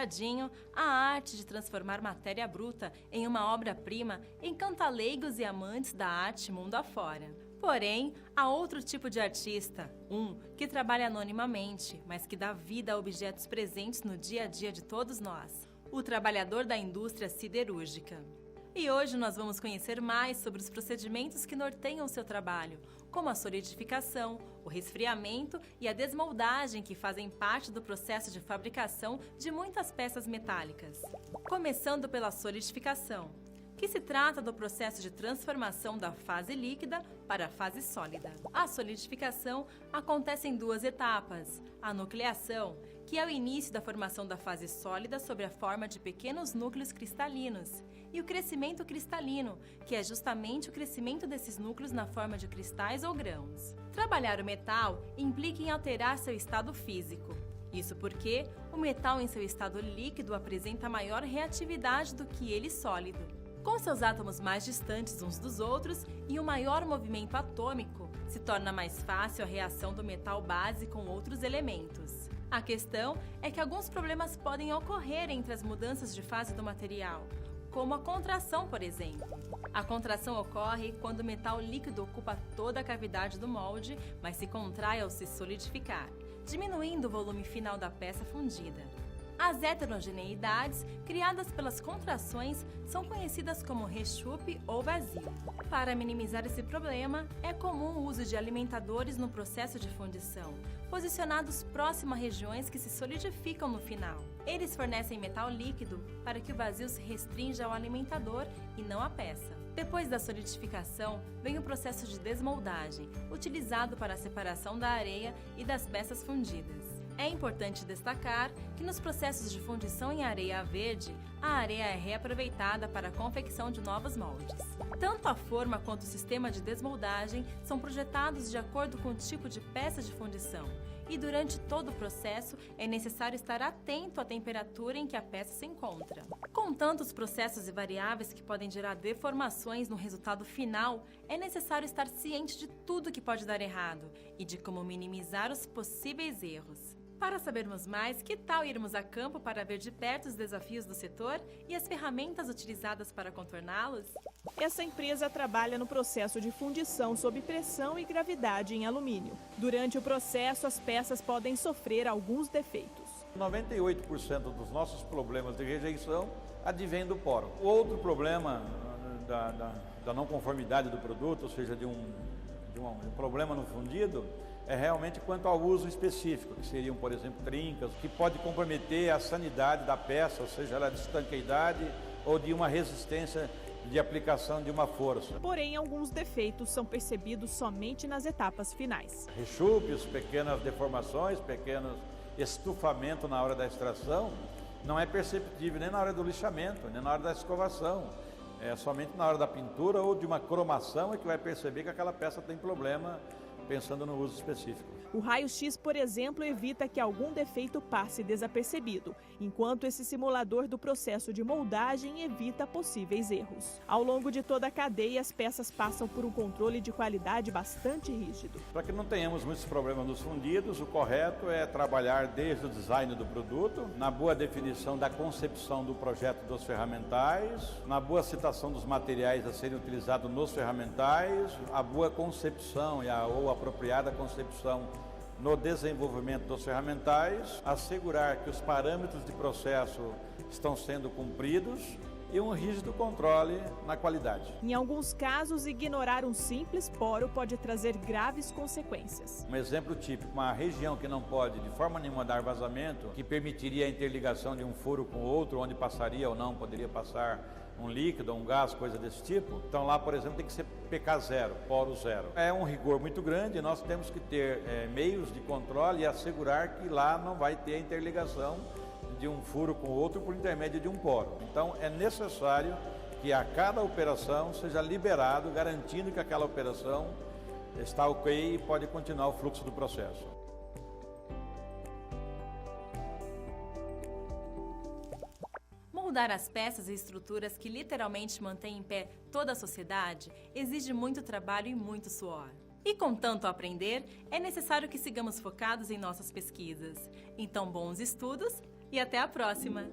soldadinho, a arte de transformar matéria bruta em uma obra-prima encanta leigos e amantes da arte mundo afora. Porém, há outro tipo de artista, que trabalha anonimamente, mas que dá vida a objetos presentes no dia a dia de todos nós, o trabalhador da indústria siderúrgica. E hoje nós vamos conhecer mais sobre os procedimentos que norteiam o seu trabalho, como a solidificação, o resfriamento e a desmoldagem que fazem parte do processo de fabricação de muitas peças metálicas. Começando pela solidificação, que se trata do processo de transformação da fase líquida para a fase sólida. A solidificação acontece em duas etapas: a nucleação, que é o início da formação da fase sólida sob a forma de pequenos núcleos cristalinos, e o crescimento cristalino, que é justamente o crescimento desses núcleos na forma de cristais ou grãos. Trabalhar o metal implica em alterar seu estado físico. Isso porque o metal em seu estado líquido apresenta maior reatividade do que ele sólido. Com seus átomos mais distantes uns dos outros e um maior movimento atômico, se torna mais fácil a reação do metal base com outros elementos. A questão é que alguns problemas podem ocorrer entre as mudanças de fase do material, como a contração, por exemplo. A contração ocorre quando o metal líquido ocupa toda a cavidade do molde, mas se contrai ao se solidificar, diminuindo o volume final da peça fundida. As heterogeneidades, criadas pelas contrações, são conhecidas como rechupe ou vazio. Para minimizar esse problema, é comum o uso de alimentadores no processo de fundição, posicionados próximo a regiões que se solidificam no final. Eles fornecem metal líquido para que o vazio se restrinja ao alimentador e não à peça. Depois da solidificação, vem o processo de desmoldagem, utilizado para a separação da areia e das peças fundidas. É importante destacar que nos processos de fundição em areia verde, a areia é reaproveitada para a confecção de novos moldes. Tanto a forma quanto o sistema de desmoldagem são projetados de acordo com o tipo de peça de fundição, e durante todo o processo é necessário estar atento à temperatura em que a peça se encontra. Com tantos processos e variáveis que podem gerar deformações no resultado final, é necessário estar ciente de tudo que pode dar errado e de como minimizar os possíveis erros. Para sabermos mais, que tal irmos a campo para ver de perto os desafios do setor e as ferramentas utilizadas para contorná-los? Essa empresa trabalha no processo de fundição sob pressão e gravidade em alumínio. Durante o processo, as peças podem sofrer alguns defeitos. 98% dos nossos problemas de rejeição advém do poro. O outro problema da não conformidade do produto, ou seja, de um problema no fundido, é realmente quanto ao uso específico, que seriam, por exemplo, trincas, que pode comprometer a sanidade da peça, seja ela de estanqueidade ou de uma resistência de aplicação de uma força. Porém, alguns defeitos são percebidos somente nas etapas finais. Rechupes, pequenas deformações, pequenos estufamentos na hora da extração, não é perceptível nem na hora do lixamento, nem na hora da escovação. É somente na hora da pintura ou de uma cromação é que vai perceber que aquela peça tem problema, pensando no uso específico. O raio-x, por exemplo, evita que algum defeito passe desapercebido, enquanto esse simulador do processo de moldagem evita possíveis erros. Ao longo de toda a cadeia, as peças passam por um controle de qualidade bastante rígido. Para que não tenhamos muitos problemas nos fundidos, o correto é trabalhar desde o design do produto, na boa definição da concepção do projeto dos ferramentais, na boa citação dos materiais a serem utilizados nos ferramentais, a boa concepção ou apropriada concepção no desenvolvimento dos ferramentais, assegurar que os parâmetros de processo estão sendo cumpridos e um rígido controle na qualidade. Em alguns casos, ignorar um simples poro pode trazer graves consequências. Um exemplo típico, uma região que não pode de forma nenhuma dar vazamento, que permitiria a interligação de um furo com outro, onde passaria ou não poderia passar um líquido, um gás, coisa desse tipo. Então lá, por exemplo, tem que ser pK0, poro zero. É um rigor muito grande, nós temos que ter meios de controle e assegurar que lá não vai ter a interligação de um furo com outro por intermédio de um poro. Então é necessário que a cada operação seja liberado, garantindo que aquela operação está ok e pode continuar o fluxo do processo. Moldar as peças e estruturas que literalmente mantêm em pé toda a sociedade exige muito trabalho e muito suor. E com tanto a aprender, é necessário que sigamos focados em nossas pesquisas. Então, bons estudos E até a próxima!